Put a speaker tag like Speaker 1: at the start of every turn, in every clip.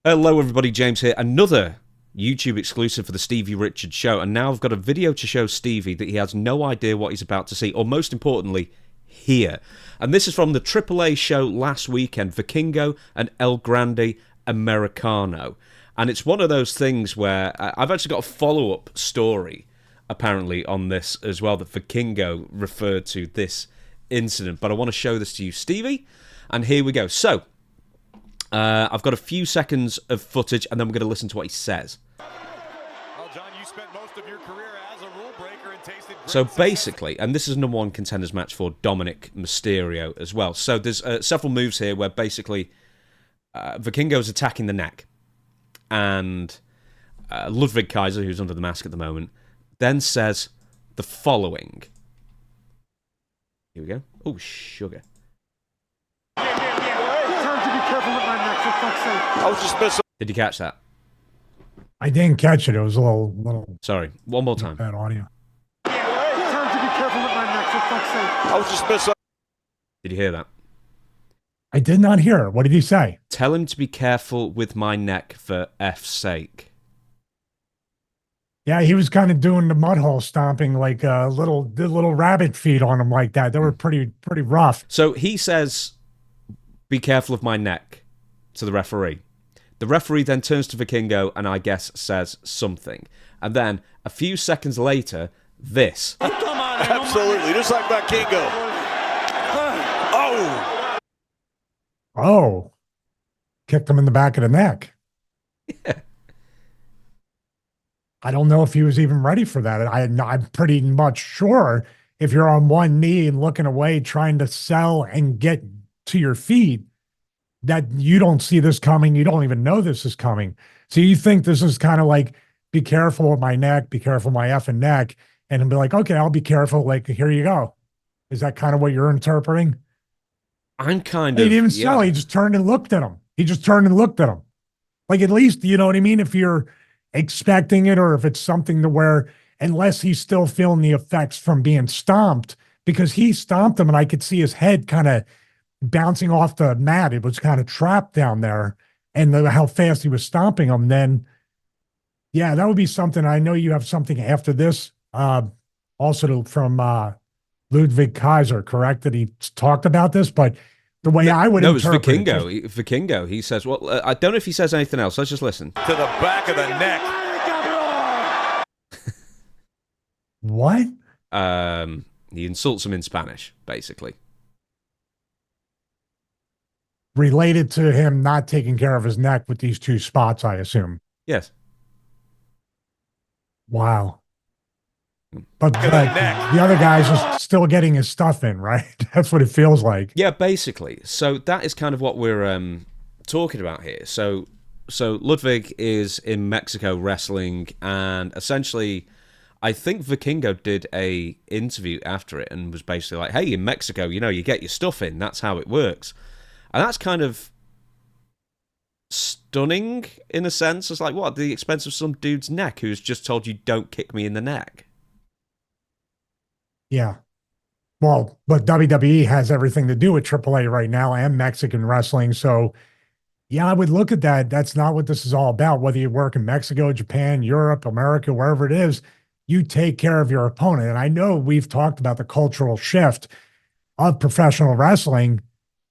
Speaker 1: Hello everybody, James here. Another YouTube exclusive for the Stevie Richards show, and now I've got a video to show Stevie that he has no idea what he's about to see, or most importantly, hear. And this is from the AAA show last weekend, Vikingo and Grande, Americano. And it's one of those things where I've actually got a follow-up story, apparently, on this as well, that Vikingo referred to this incident. But I want to show this to you, Stevie, and here we go. So, I've got a few seconds of footage, and then we're going to listen to what he says.
Speaker 2: Well, John, you spent most of your career as a rule breaker and tasted great
Speaker 1: So basically, and this is number one contenders match for Dominic Mysterio as well. So there's several moves here where basically Vikingo's attacking the neck, and Ludwig Kaiser, who's under the mask at the moment, then says the following. Here we go. Oh, sugar.
Speaker 2: I was just missing.
Speaker 1: Did you catch that?
Speaker 3: I didn't catch it. It was a little
Speaker 1: Sorry. One more time.
Speaker 3: bad audio.
Speaker 2: I was just missing.
Speaker 1: Did you hear that?
Speaker 3: I did not hear it. What did he say?
Speaker 1: Tell him to be careful with my neck for F's sake.
Speaker 3: Yeah, he was kind of doing the mud hole stomping, like did little rabbit feet on him like that. They were pretty rough.
Speaker 1: So he says, be careful of my neck to the referee. The referee then turns to Vikingo and I guess says something. And then a few seconds later, this.
Speaker 2: Absolutely, just like Vikingo. Oh!
Speaker 3: Oh, kicked him in the back of the neck.
Speaker 1: Yeah.
Speaker 3: I don't know if he was even ready for that. I'm pretty much sure if you're on one knee and looking away, trying to sell and get to your feet, that you don't see this coming. You don't even know this is coming. So you think this is kind of like, be careful with my neck, be careful with my effing neck, and he'll be like, okay, I'll be careful. Like, here you go. Is that kind of what you're interpreting?
Speaker 1: I'm kind
Speaker 3: He
Speaker 1: of...
Speaker 3: didn't even sell. He just turned and looked at him. He just turned and looked at him. Like, at least, you know what I mean? If you're expecting it, or if it's something to where, unless he's still feeling the effects from being stomped, because he stomped him and I could see his head kind of bouncing off the mat. It was kind of trapped down there, and how fast he was stomping him. Then, yeah, that would be something. I know you have something after this, also from Ludwig Kaiser, correct? That he talked about this, but the way I would interpret
Speaker 1: it was Vikingo. Vikingo, he says, well, I don't know if he says anything else. Let's just listen.
Speaker 2: To the back of the neck.
Speaker 3: What?
Speaker 1: He insults him in Spanish, basically.
Speaker 3: Related to him not taking care of his neck with these two spots, I assume.
Speaker 1: Yes.
Speaker 3: Wow. But the other guy's just still getting his stuff in, right? That's what it feels like.
Speaker 1: Yeah, basically. So that is kind of what we're talking about here. So Ludwig is in Mexico wrestling, and essentially, I think Vikingo did a interview after it and was basically like, hey, in Mexico, you know, you get your stuff in. That's how it works. And that's kind of stunning in a sense. It's like, what, at the expense of some dude's neck who's just told you don't kick me in the neck?
Speaker 3: Yeah. Well, but WWE has everything to do with AAA right now and Mexican wrestling. So, yeah, I would look at that. That's not what this is all about. Whether you work in Mexico, Japan, Europe, America, wherever it is, you take care of your opponent. And I know we've talked about the cultural shift of professional wrestling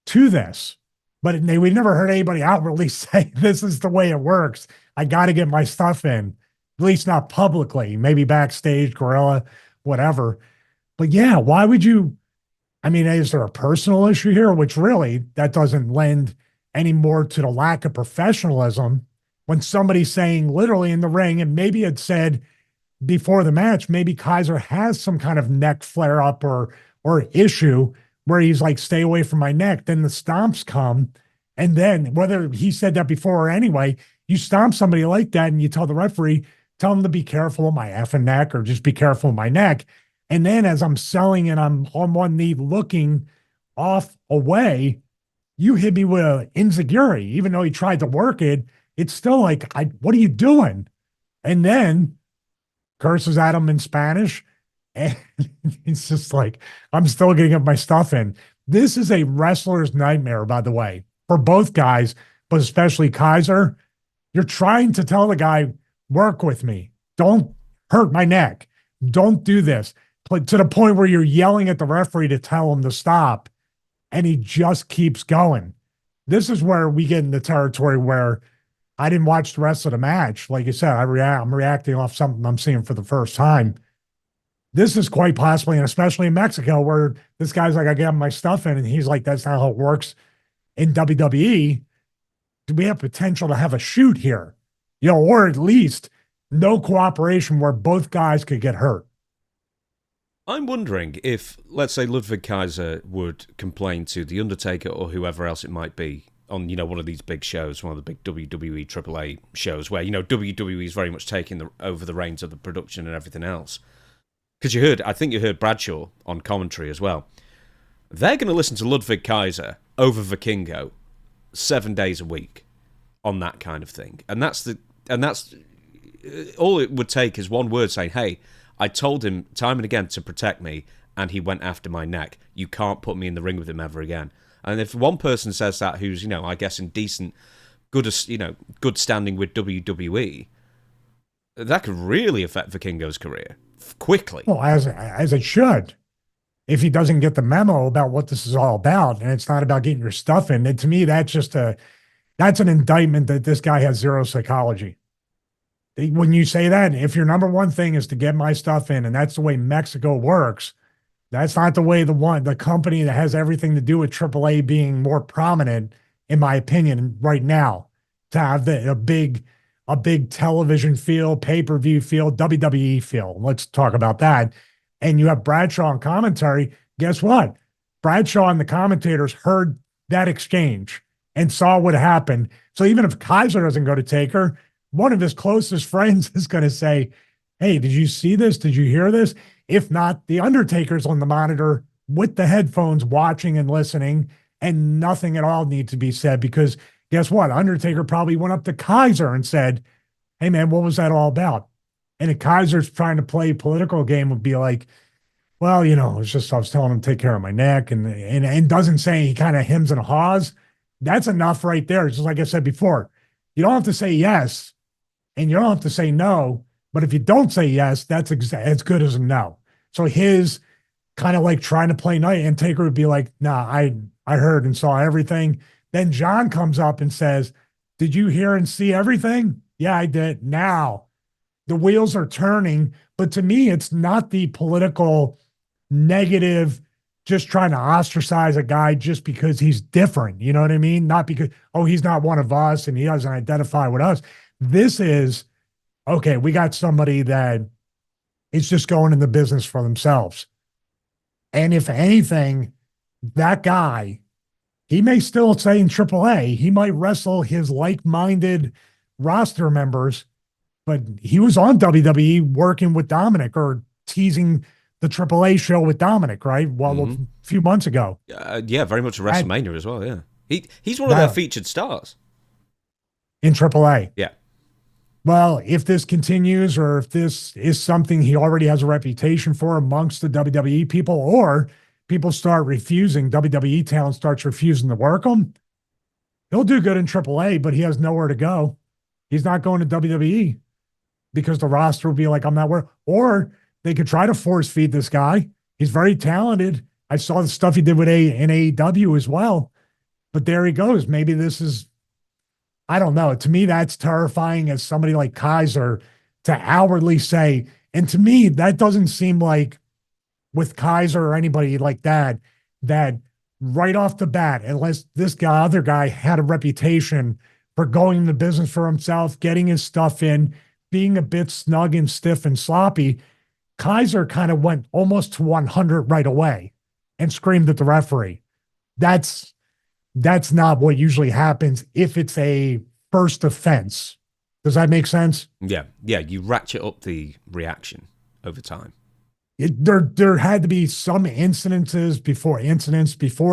Speaker 3: to this, but we never heard anybody outwardly say this is the way it works. I got to get my stuff in, at least not publicly, maybe backstage, guerrilla, whatever. But yeah, why would you? I mean, is there a personal issue here? Which really, that doesn't lend any more to the lack of professionalism when somebody's saying literally in the ring, and maybe it said before the match, maybe Kaiser has some kind of neck flare up or issue where he's like, stay away from my neck. Then the stomps come. And then whether he said that before or anyway, you stomp somebody like that and you tell the referee, tell him to be careful of my effing neck, or just be careful of my neck. And then as I'm selling and I'm on one knee looking off away, you hit me with an enziguri. Even though he tried to work it, it's still like, what are you doing? And then curses at him in Spanish. And it's just like, I'm still getting up my stuff in. This is a wrestler's nightmare, by the way, for both guys, but especially Kaiser. You're trying to tell the guy, work with me. Don't hurt my neck. Don't do this. To the point where you're yelling at the referee to tell him to stop, and he just keeps going. This is where we get in the territory where I didn't watch the rest of the match. Like you said, I'm reacting off something I'm seeing for the first time. This is quite possibly, and especially in Mexico, where this guy's like, I got my stuff in, and he's like, that's not how it works in WWE. Do we have potential to have a shoot here? Or at least no cooperation where both guys could get hurt.
Speaker 1: I'm wondering if, let's say, Ludwig Kaiser would complain to The Undertaker or whoever else it might be on, one of these big shows, one of the big WWE AAA shows where, WWE is very much taking over the reins of the production and everything else. Because I think you heard Bradshaw on commentary as well. They're going to listen to Ludwig Kaiser over Vikingo 7 days a week on that kind of thing. And that's all it would take is one word saying, hey, I told him time and again to protect me, and he went after my neck. You can't put me in the ring with him ever again. And if one person says that who's, I guess in decent, good standing with WWE, that could really affect Vikingo's career quickly.
Speaker 3: Well, as it should. If he doesn't get the memo about what this is all about, and it's not about getting your stuff in, and to me, that's an indictment that this guy has zero psychology. When you say that, if your number one thing is to get my stuff in, and that's the way Mexico works, that's not the way the company that has everything to do with AAA being more prominent, in my opinion, right now, to have a big television feel, pay-per-view feel, WWE feel. Let's talk about that. And you have Bradshaw on commentary. Guess what? Bradshaw and the commentators heard that exchange and saw what happened. So even if Kaiser doesn't go to Taker, one of his closest friends is going to say, hey, did you see this? Did you hear this? If not, the Undertaker's on the monitor with the headphones watching and listening, and nothing at all needs to be said, because guess what? Undertaker probably went up to Kaiser and said, hey, man, what was that all about? And if Kaiser's trying to play a political game, would be like, well, it's just I was telling him to take care of my neck, and doesn't say, he kind of hems and haws. That's enough right there. Just like I said before, you don't have to say yes, and you don't have to say no. But if you don't say yes, that's as good as a no. So his kind of like trying to play nice, and Taker would be like, nah, I heard and saw everything. Then John comes up and says, did you hear and see everything? Yeah, I did. Now the wheels are turning. But to me, it's not the political negative, just trying to ostracize a guy just because he's different. You know what I mean? Not because, he's not one of us and he doesn't identify with us. This is, okay, we got somebody that is just going in the business for themselves. And if anything, that guy, he may still say in AAA, he might wrestle his like-minded roster members, but he was on WWE working with Dominic, or teasing the AAA show with Dominic, right? Well, a few months ago.
Speaker 1: Yeah, very much a WrestleMania as well, yeah. He's one of their featured stars.
Speaker 3: In AAA.
Speaker 1: Yeah.
Speaker 3: Well, if this continues, or if this is something he already has a reputation for amongst the WWE people, or people start refusing, WWE talent starts refusing to work him, he'll do good in AAA, but he has nowhere to go. He's not going to WWE because the roster will be like, I'm not where. Or they could try to force feed this guy. He's very talented. I saw the stuff he did with in AEW as well. But there he goes. Maybe this is, I don't know. To me, that's terrifying as somebody like Kaiser to outwardly say. And to me, that doesn't seem like, with Kaiser or anybody like that right off the bat, unless this other guy had a reputation for going into business for himself, getting his stuff in, being a bit snug and stiff and sloppy, Kaiser kind of went almost to 100 right away and screamed at the referee. That's not what usually happens if it's a first offense. Does that make sense?
Speaker 1: Yeah. You ratchet up the reaction over time.
Speaker 3: There had to be some incidents before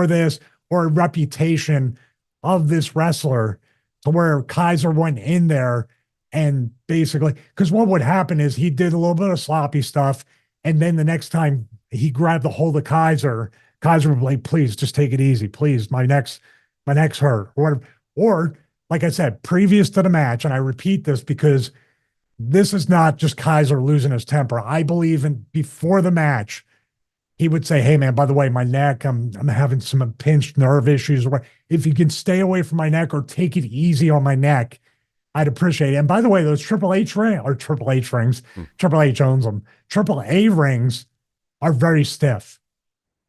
Speaker 3: this, or a reputation of this wrestler to where Kaiser went in there and basically, because what would happen is he did a little bit of sloppy stuff, and then the next time he grabbed the hold of Kaiser would be like, please just take it easy, please, my neck's hurt, or whatever. Or like I said, previous to the match, and I repeat this because this is not just Kaiser losing his temper. I believe in before the match, he would say, "Hey man, by the way, my neck, I'm having some pinched nerve issues. If you can stay away from my neck or take it easy on my neck, I'd appreciate it." And by the way, those Triple H rings, Triple H owns them. Triple A rings are very stiff,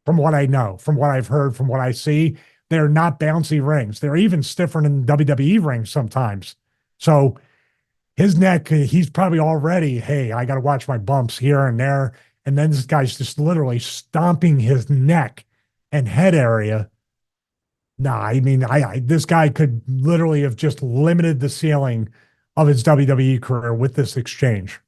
Speaker 3: from what I know, from what I've heard, from what I see. They're not bouncy rings. They're even stiffer than WWE rings sometimes. So his neck, he's probably already, hey, I got to watch my bumps here and there. And then this guy's just literally stomping his neck and head area. Nah, I mean, this guy could literally have just limited the ceiling of his WWE career with this exchange.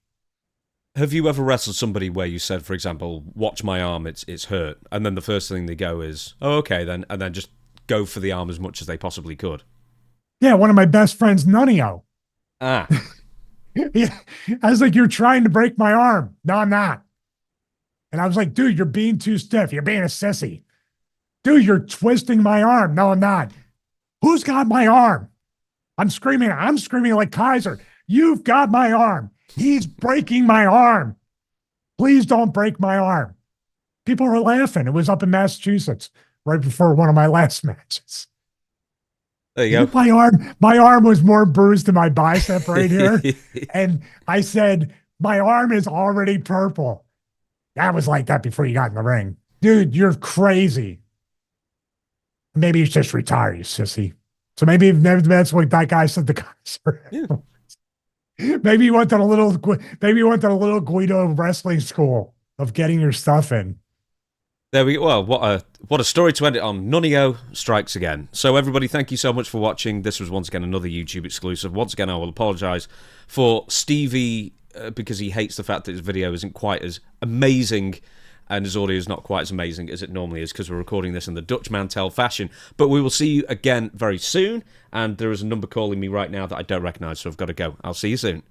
Speaker 1: Have you ever wrestled somebody where you said, for example, watch my arm, it's hurt, and then the first thing they go is, oh, okay, then, and then just go for the arm as much as they possibly could?
Speaker 3: Yeah, one of my best friends, Nunio.
Speaker 1: Ah.
Speaker 3: Yeah, I was like, "You're trying to break my arm." "No, I'm not." And I was like, "Dude, you're being too stiff. You're being a sissy." "Dude, you're twisting my arm." "No, I'm not." "Who's got my arm?" I'm screaming like Kaiser. "You've got my arm. He's breaking my arm. Please don't break my arm." People were laughing. It was up in Massachusetts right before one of my last matches.
Speaker 1: There you go.
Speaker 3: My arm was more bruised than my bicep right here. And I said, "My arm is already purple." "That was like that before you got in the ring." "Dude, you're crazy." "Maybe he's just retired, you sissy." So maybe that's what that guy said to Kaiser.
Speaker 1: Yeah.
Speaker 3: Maybe you went to a little Guido wrestling school of getting your stuff in.
Speaker 1: There we go. Well, what a story to end it on. Nunio strikes again. So everybody, thank you so much for watching. This was once again another YouTube exclusive. Once again, I will apologise for Stevie because he hates the fact that his video isn't quite as amazing and his audio is not quite as amazing as it normally is because we're recording this in the Dutch Mantel fashion. But we will see you again very soon. And there is a number calling me right now that I don't recognise, so I've got to go. I'll see you soon.